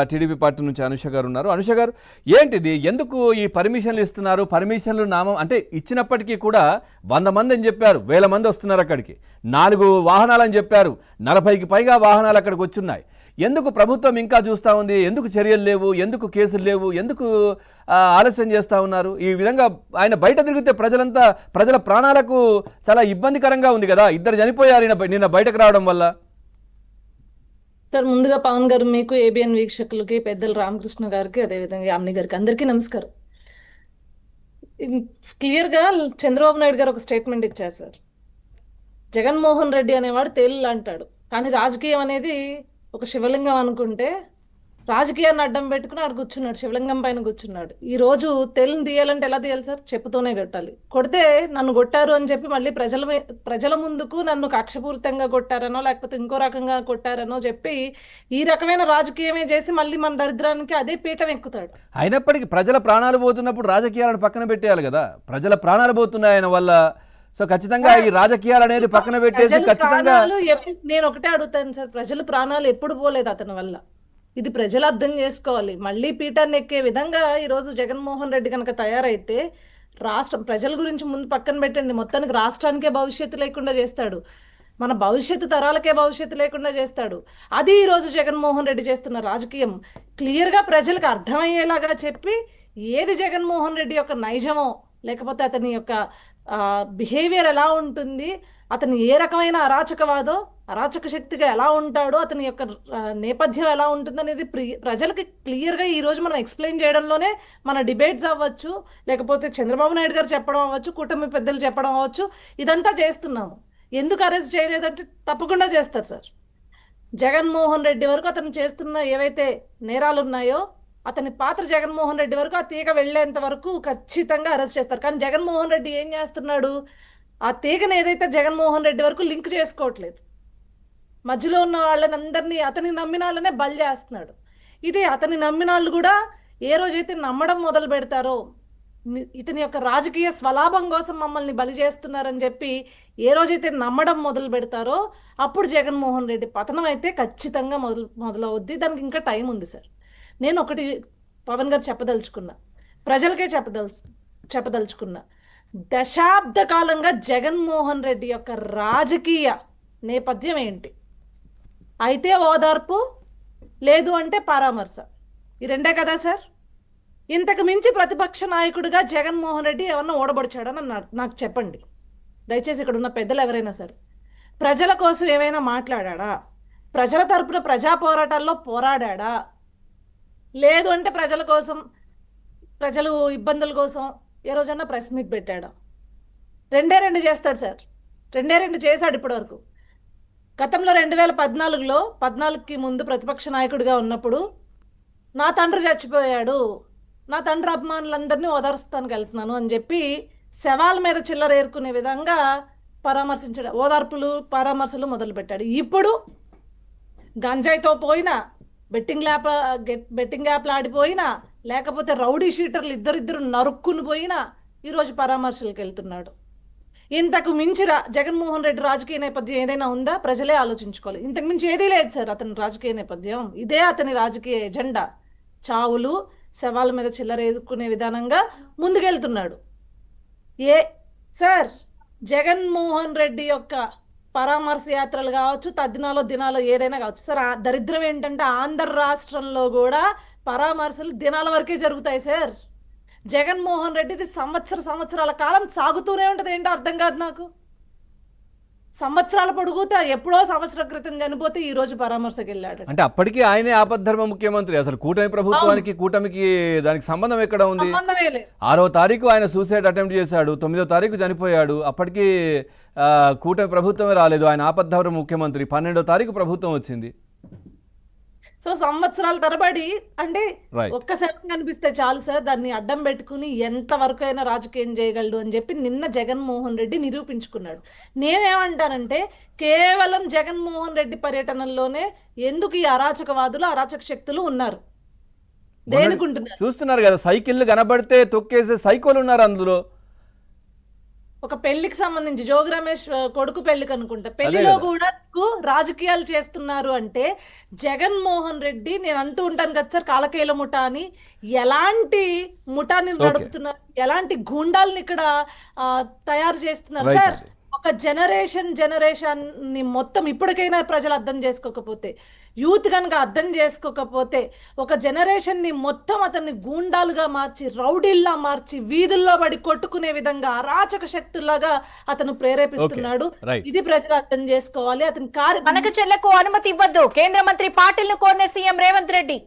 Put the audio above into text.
TDP party నుంచి అనుష గారు ఉన్నారు. అనుష గారు, ఏంటిది, ఎందుకు ఈ పర్మిషన్లు ఇస్తున్నారు? పర్మిషన్లు నామం అంటే ఇచ్చినప్పటికీ కూడా 100 మంది అని చెప్పారు, 1000 మంది వస్తున్నారు అక్కడికి. 4 వాహనాలని చెప్పారు, 40కి పైగా వాహనాలు అక్కడికి వచ్చున్నాయి. ఎందుకు ప్రభుత్వం ఇంకా చూస్తూ ఉంది? ఎందుకు చర్యలు లేవు? ఎందుకు కేసులు లేవు? ఎందుకు ఆలస్యం చేస్తూ ఉన్నారు? ఈ విధంగా ఆయన బయట తిరిగితే ప్రజల ప్రాణాలకు చాలా ఇబ్బందికరంగా ఉంది కదా. 2 చనిపోయారు నిన్న బయటకు రావడం వల్ల. సార్, ముందుగా పవన్ గారు, మీకు, ఏబిఎన్ వీక్షకులకి, పెద్దలు రామకృష్ణ గారికి, అదేవిధంగా యామిని గారికి, అందరికీ నమస్కారం. క్లియర్గా చంద్రబాబు నాయుడు గారు ఒక స్టేట్మెంట్ ఇచ్చారు సార్. జగన్మోహన్ రెడ్డి అనేవాడు తేలు అంటాడు, కానీ రాజకీయం అనేది ఒక శివలింగం అనుకుంటే రాజకీయాన్ని అడ్డం పెట్టుకుని ఆడు కూర్చున్నాడు, శివలింగం పైన కూర్చున్నాడు. ఈ రోజు తేలిని తీయాలంటే ఎలా తీయాలి సార్? చెప్పుతోనే కొట్టాలి. కొడితే నన్ను కొట్టారు అని చెప్పి మళ్ళీ ప్రజల ముందుకు నన్ను కక్షపూరితంగా కొట్టారనో లేకపోతే ఇంకో రకంగా కొట్టారనో చెప్పి ఈ రకమైన రాజకీయమే చేసి మళ్ళీ మన దరిద్రానికి అదే పీఠం ఎక్కుతాడు. అయినప్పటికీ ప్రజల ప్రాణాలు పోతున్నప్పుడు రాజకీయాలను పక్కన పెట్టేయాలి కదా. ప్రజల ప్రాణాలు పోతున్నాయి ఆయన వల్ల. సో ఖచ్చితంగా ఈ రాజకీయాలు అనేది పక్కన పెట్టేసి ఖచ్చితంగా నేను ఒకటే అడుగుతాను సార్, ప్రజల ప్రాణాలు ఎప్పుడు పోలేదు అతని వల్ల. ఇది ప్రజలు అర్థం చేసుకోవాలి. మళ్ళీ పీఠాన్ని ఎక్కే విధంగా ఈరోజు జగన్మోహన్ రెడ్డి కనుక తయారైతే ప్రజల గురించి ముందు పక్కన పెట్టండి, మొత్తానికి రాష్ట్రానికే భవిష్యత్తు లేకుండా చేస్తాడు, మన భవిష్యత్తు తరాలకే భవిష్యత్తు లేకుండా చేస్తాడు. అది ఈరోజు జగన్మోహన్ రెడ్డి చేస్తున్న రాజకీయం. క్లియర్గా ప్రజలకు అర్థమయ్యేలాగా చెప్పి ఏది జగన్మోహన్ రెడ్డి యొక్క నైజమో లేకపోతే అతని యొక్క బిహేవియర్ ఎలా ఉంటుంది, అతను ఏ రకమైన అరాచక శక్తిగా ఎలా ఉంటాడో, అతని యొక్క నేపథ్యం ఎలా ఉంటుంది అనేది ప్రజలకి క్లియర్గా ఈరోజు మనం ఎక్స్ప్లెయిన్ చేయడంలోనే మన డిబేట్స్ అవ్వచ్చు, లేకపోతే చంద్రబాబు నాయుడు గారు చెప్పడం అవ్వచ్చు, కూటమి పెద్దలు చెప్పడం అవ్వచ్చు, ఇదంతా చేస్తున్నాము. ఎందుకు అరెస్ట్ చేయలేదంటే తప్పకుండా చేస్తారు సార్. జగన్మోహన్ రెడ్డి వరకు అతను చేస్తున్న ఏవైతే నేరాలు ఉన్నాయో అతని పాత్ర జగన్మోహన్ రెడ్డి వరకు ఆ తీగ వెళ్లేంత వరకు ఖచ్చితంగా అరెస్ట్ చేస్తారు. కానీ జగన్మోహన్ రెడ్డి ఏం చేస్తున్నాడు? ఆ తీగను ఏదైతే జగన్మోహన్ రెడ్డి వరకు లింక్ చేసుకోవట్లేదు, మధ్యలో ఉన్న వాళ్ళని అందరినీ, అతని నమ్మిన వాళ్ళనే బలి చేస్తున్నాడు. ఇది అతని నమ్మిన వాళ్ళు కూడా ఏ రోజైతే నమ్మడం మొదలు పెడతారో, ఇతని యొక్క రాజకీయ స్వలాభం కోసం మమ్మల్ని బలి చేస్తున్నారని చెప్పి ఏ రోజైతే నమ్మడం మొదలు పెడతారో అప్పుడు జగన్మోహన్ రెడ్డి పతనం అయితే ఖచ్చితంగా మొదలవుద్ది. దానికి ఇంకా టైం ఉంది సార్. నేను ఒకటి పవన్ గారు చెప్పదలుచుకున్నా, ప్రజలకే చెప్పదలుచుకున్నా, దశాబ్ద కాలంగా జగన్మోహన్ రెడ్డి యొక్క రాజకీయ నేపథ్యం ఏంటి? అయితే ఓదార్పు, లేదు అంటే పరామర్శ, ఈ రెండే కదా సార్. ఇంతకు మించి ప్రతిపక్ష నాయకుడిగా జగన్మోహన్ రెడ్డి ఏమన్నా ఓడబడిచాడని నాకు చెప్పండి దయచేసి. ఇక్కడ ఉన్న పెద్దలు ఎవరైనా సరే ప్రజల కోసం ఏమైనా మాట్లాడా? ప్రజల తరపున ప్రజా పోరాటాల్లో పోరాడా? లేదు అంటే ప్రజల కోసం, ప్రజలు ఇబ్బందుల కోసం ఏ రోజన్నా ప్రెస్ మీట్ పెట్టాడా? 2 చేస్తాడు సార్. 2 చేశాడు ఇప్పటివరకు. గతంలో 2014లో 14కి ముందు ప్రతిపక్ష నాయకుడిగా ఉన్నప్పుడు నా తండ్రి చచ్చిపోయాడు, నా తండ్రి అభిమానులందరినీ ఓదార్స్తానికి వెళ్తున్నాను అని చెప్పి శవాల మీద చిల్లర ఏరుకునే విధంగా పరామర్శించాడు, ఓదార్పులు పరామర్శలు మొదలుపెట్టాడు. ఇప్పుడు గంజాయితో పోయినా, బెట్టింగ్ యాప్లు ఆడిపోయినా, లేకపోతే రౌడీ షీటర్లు ఇద్దరిద్దరు నరుక్కుని పోయినా ఈరోజు పరామర్శలకు వెళ్తున్నాడు. ఇంతకు మించి జగన్మోహన్ రెడ్డి రాజకీయ నేపథ్యం ఏదైనా ఉందా? ప్రజలే ఆలోచించుకోవాలి. ఇంతకు మించి ఏదీ లేదు సార్ అతని రాజకీయ నేపథ్యం. ఇదే అతని రాజకీయ ఎజెండా. చావులు, శవాల మీద చిల్లరేదుకునే విధానంగా ముందుకెళ్తున్నాడు. సార్, జగన్మోహన్ రెడ్డి యొక్క పరామర్శ యాత్రలు కావచ్చు, దినాలో ఏదైనా కావచ్చు సార్. ఆ దరిద్రం ఏంటంటే ఆంధ్ర రాష్ట్రంలో కూడా పరామర్శలు దినాల వరకే జరుగుతాయి సార్. జగన్మోహన్ రెడ్డిది సంవత్సరాల కాలం సాగుతూనే ఉంటుంది. ఏంటో అర్థం కాదు నాకు. సంవత్సరాల పొడుగుతా ఎప్పుడో సంవత్సరం క్రితం చనిపోతే ఈ రోజు పరామర్శకు వెళ్ళాడు. అంటే అప్పటికీ ఆయనే ఆపద్ధర్మ ముఖ్యమంత్రి. అసలు కూటమి ప్రభుత్వానికి కూటమికి దానికి సంబంధం ఎక్కడ ఉంది? 6వ తారీఖు ఆయన సూసైడ్ అటెంప్ట్ చేశాడు, 9వ తారీఖు చనిపోయాడు. అప్పటికి కూటమి ప్రభుత్వమే రాలేదు, ఆయన ఆపద్ధర్మ ముఖ్యమంత్రి. 12వ తారీఖు ప్రభుత్వం వచ్చింది. సో సంవత్సరాల తరబడి అంటే ఒక్క శవం కనిపిస్తే చాలు సార్, దాన్ని అడ్డం పెట్టుకుని ఎంతవరకు అయినా రాజకీయం చేయగలడు అని చెప్పి నిన్న జగన్మోహన్ రెడ్డి నిరూపించుకున్నాడు. నేనేమంటానంటే కేవలం జగన్మోహన్ రెడ్డి పర్యటనలోనే ఎందుకు ఈ అరాచకవాదులు, అరాచక శక్తులు ఉన్నారు దేనికుంటున్నారు? చూస్తున్నారు కదా, సైకిళ్ళు కనబడితే తొక్కేసే సైకోలు ఉన్నారు అందులో. ఒక పెళ్లికి సంబంధించి జోగి రమేష్ కొడుకు పెళ్లికి అనుకుంటా పెళ్లిలో కదా. కూడా నీకు రాజకీయాలు చేస్తున్నారు అంటే జగన్మోహన్ రెడ్డి, నేను అంటూ ఉంటాను కదా సార్ కాలకేల ముఠా అని, ఎలాంటి ముఠాని నడుపుతున్నారు, ఎలాంటి గూండాల్ని ఇక్కడ తయారు చేస్తున్నారు రైట్ సార్. అండి. ఒక జనరేషన్ ని మొత్తం ఇప్పటికైనా ప్రజలు అర్థం చేసుకోకపోతే, యూత్ కనుక అర్థం చేసుకోకపోతే, ఒక జనరేషన్ ని మొత్తం అతన్ని గూండాలుగా మార్చి, రౌడీల్లా మార్చి, వీధుల్లో పడి కొట్టుకునే విధంగా అరాచక శక్తుల్లాగా అతను ప్రేరేపిస్తున్నాడు. రైట్. ఇది ప్రజలు అర్థం చేసుకోవాలి. అతని కనక చెల్లకు అనుమతి ఇవ్వద్దు, కేంద్ర మంత్రి పాటిల్ ను కోరిన సీఎం రేవంత్ రెడ్డి.